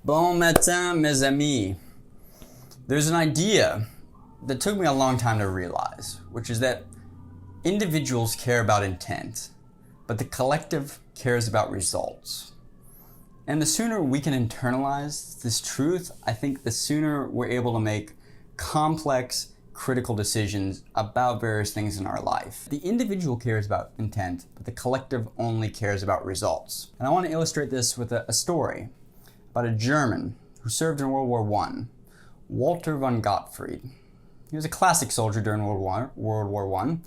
Bon matin, mes amis. There's an idea that took me a long time to realize, which is that individuals care about intent, but the collective cares about results. And the sooner we can internalize this truth, I think the sooner we're able to make complex, critical decisions about various things in our life. The individual cares about intent, but the collective only cares about results. And I want to illustrate this with a story about a German who served in World War I, Walter Von Gotfried. He was a classic soldier during World War I,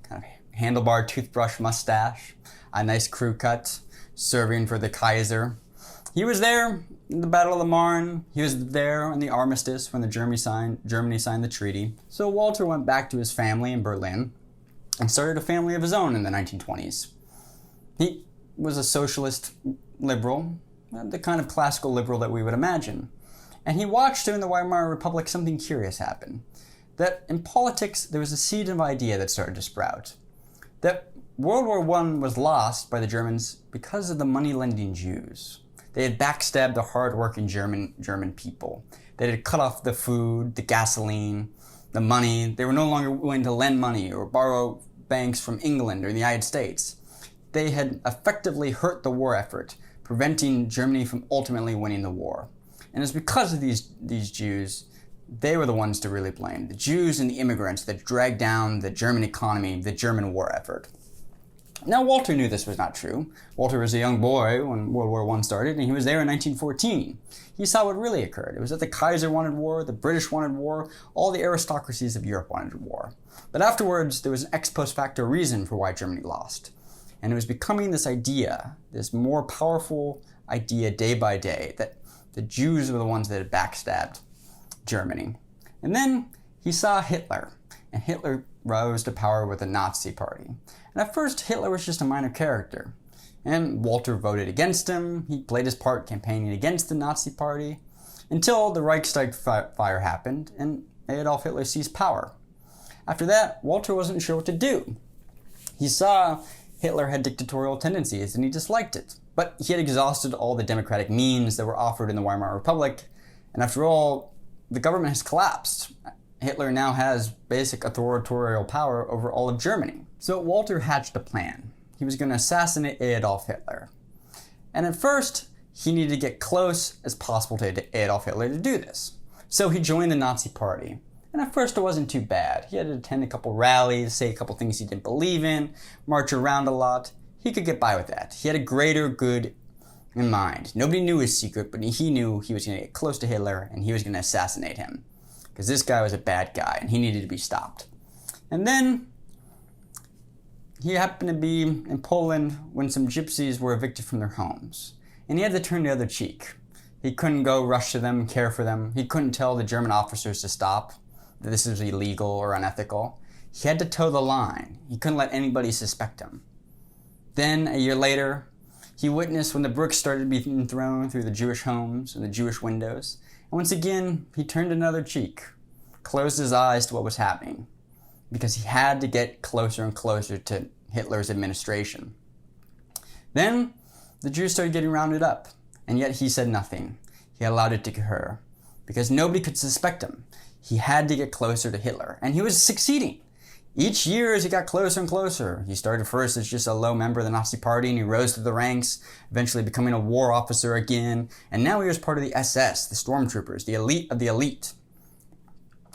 kind of handlebar toothbrush mustache, a nice crew cut, serving for the Kaiser. He was there in the Battle of the Marne. He was there in the armistice when Germany signed the treaty. So Walter went back to his family in Berlin and started a family of his own in the 1920s. He was a socialist liberal, the kind of classical liberal that we would imagine. And he watched during the Weimar Republic something curious happen. That in politics, there was a seed of idea that started to sprout. That World War I was lost by the Germans because of the money-lending Jews. They had backstabbed the hard-working German people. They had cut off the food, the gasoline, the money. They were no longer willing to lend money or borrow banks from England or the United States. They had effectively hurt the war effort, preventing Germany from ultimately winning the war. And it's because of these Jews, they were the ones to really blame. The Jews and the immigrants that dragged down the German economy, the German war effort. Now, Walter knew this was not true. Walter was a young boy when World War I started, and he was there in 1914. He saw what really occurred. It was that the Kaiser wanted war, the British wanted war, all the aristocracies of Europe wanted war. But afterwards, there was an ex post facto reason for why Germany lost. And it was becoming this idea, this more powerful idea day by day, that the Jews were the ones that had backstabbed Germany. And then he saw Hitler, and Hitler rose to power with the Nazi Party. And at first, Hitler was just a minor character. And Walter voted against him. He played his part campaigning against the Nazi Party until the Reichstag fire happened and Adolf Hitler seized power. After that, Walter wasn't sure what to do. He saw Hitler had dictatorial tendencies and he disliked it. But he had exhausted all the democratic means that were offered in the Weimar Republic. And after all, the government has collapsed. Hitler now has basic authoritarian power over all of Germany. So Walter hatched a plan. He was going to assassinate Adolf Hitler. And at first, he needed to get close as possible to Adolf Hitler to do this. So he joined the Nazi Party. And at first, it wasn't too bad. He had to attend a couple rallies, say a couple things he didn't believe in, march around a lot. He could get by with that. He had a greater good in mind. Nobody knew his secret, but he knew he was going to get close to Hitler and he was going to assassinate him. Because this guy was a bad guy and he needed to be stopped. And then he happened to be in Poland when some gypsies were evicted from their homes. And he had to turn the other cheek. He couldn't go rush to them, care for them. He couldn't tell the German officers to stop, that this is illegal or unethical. He had to toe the line. He couldn't let anybody suspect him. Then, a year later, he witnessed when the bricks started being thrown through the Jewish homes and the Jewish windows. And once again, he turned another cheek, closed his eyes to what was happening, because he had to get closer and closer to Hitler's administration. Then, the Jews started getting rounded up, and yet he said nothing. He allowed it to occur, because nobody could suspect him. He had to get closer to Hitler, and he was succeeding. Each year as he got closer and closer, he started first as just a low member of the Nazi Party, and he rose through the ranks, eventually becoming a war officer again, and now he was part of the SS, the stormtroopers, the elite of the elite.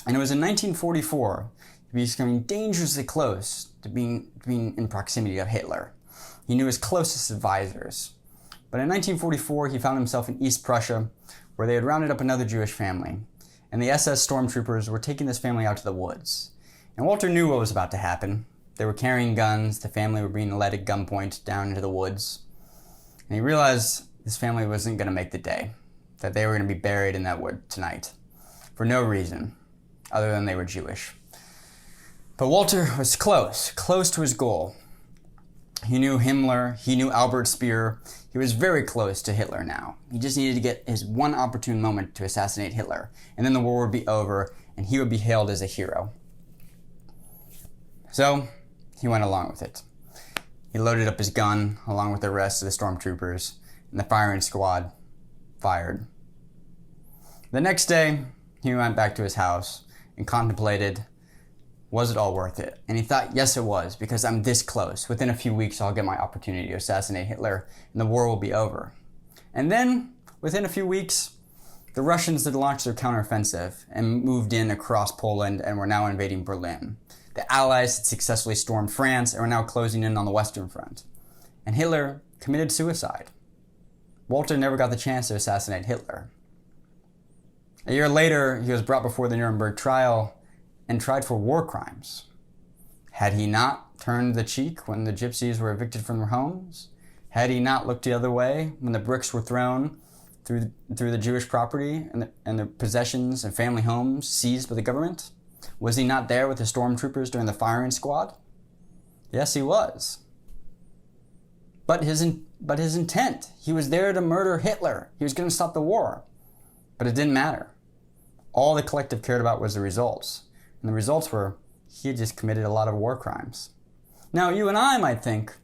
And it was in 1944, he was becoming dangerously close to being in proximity of Hitler. He knew his closest advisors. But in 1944, he found himself in East Prussia, where they had rounded up another Jewish family, and the SS stormtroopers were taking this family out to the woods. And Walter knew what was about to happen. They were carrying guns, the family were being led at gunpoint down into the woods. And he realized his family wasn't going to make the day, that they were going to be buried in that wood tonight, for no reason, other than they were Jewish. But Walter was close to his goal. He knew Himmler, he knew Albert Speer. He was very close to Hitler now. He just needed to get his one opportune moment to assassinate Hitler, and then the war would be over, and he would be hailed as a hero. So, he went along with it. He loaded up his gun along with the rest of the stormtroopers, and the firing squad fired. The next day, he went back to his house and contemplated, was it all worth it? And he thought, yes, it was, because I'm this close. Within a few weeks, I'll get my opportunity to assassinate Hitler, and the war will be over. And then, within a few weeks, the Russians had launched their counteroffensive and moved in across Poland and were now invading Berlin. The Allies had successfully stormed France and were now closing in on the Western Front. And Hitler committed suicide. Walter never got the chance to assassinate Hitler. A year later, he was brought before the Nuremberg trial and tried for war crimes. Had he not turned the cheek when the gypsies were evicted from their homes? Had he not looked the other way when the bricks were thrown through the Jewish property and the possessions and family homes seized by the government? Was he not there with the stormtroopers during the firing squad? Yes, he was. But his intent, he was there to murder Hitler. He was going to stop the war. But it didn't matter. All the collective cared about was the results. And the results were, he had just committed a lot of war crimes. Now, you and I might think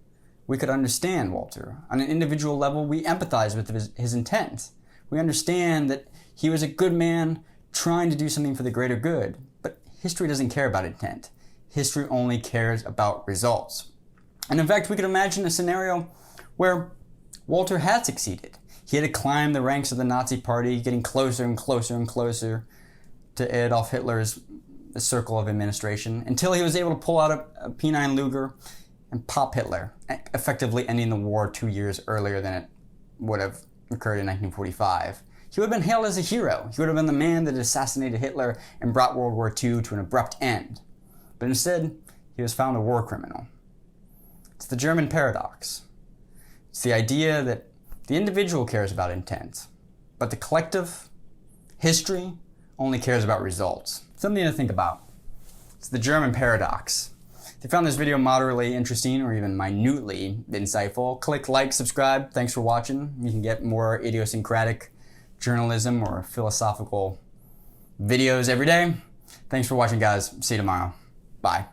we could understand Walter. On an individual level, we empathize with his intent. We understand that he was a good man trying to do something for the greater good. But history doesn't care about intent. History only cares about results. And in fact, we could imagine a scenario where Walter had succeeded. He had to climb the ranks of the Nazi Party, getting closer and closer and closer to Adolf Hitler's circle of administration, until he was able to pull out a P9 Luger and pop Hitler, effectively ending the war 2 years earlier than it would have occurred in 1945. He would have been hailed as a hero. He would have been the man that assassinated Hitler and brought World War II to an abrupt end. But instead, he was found a war criminal. It's the German paradox. It's the idea that the individual cares about intent, but the collective, history, only cares about results. Something to think about. It's the German paradox. If you found this video moderately interesting or even minutely insightful, click like, subscribe. Thanks for watching. You can get more idiosyncratic journalism or philosophical videos every day. Thanks for watching, guys. See you tomorrow. Bye.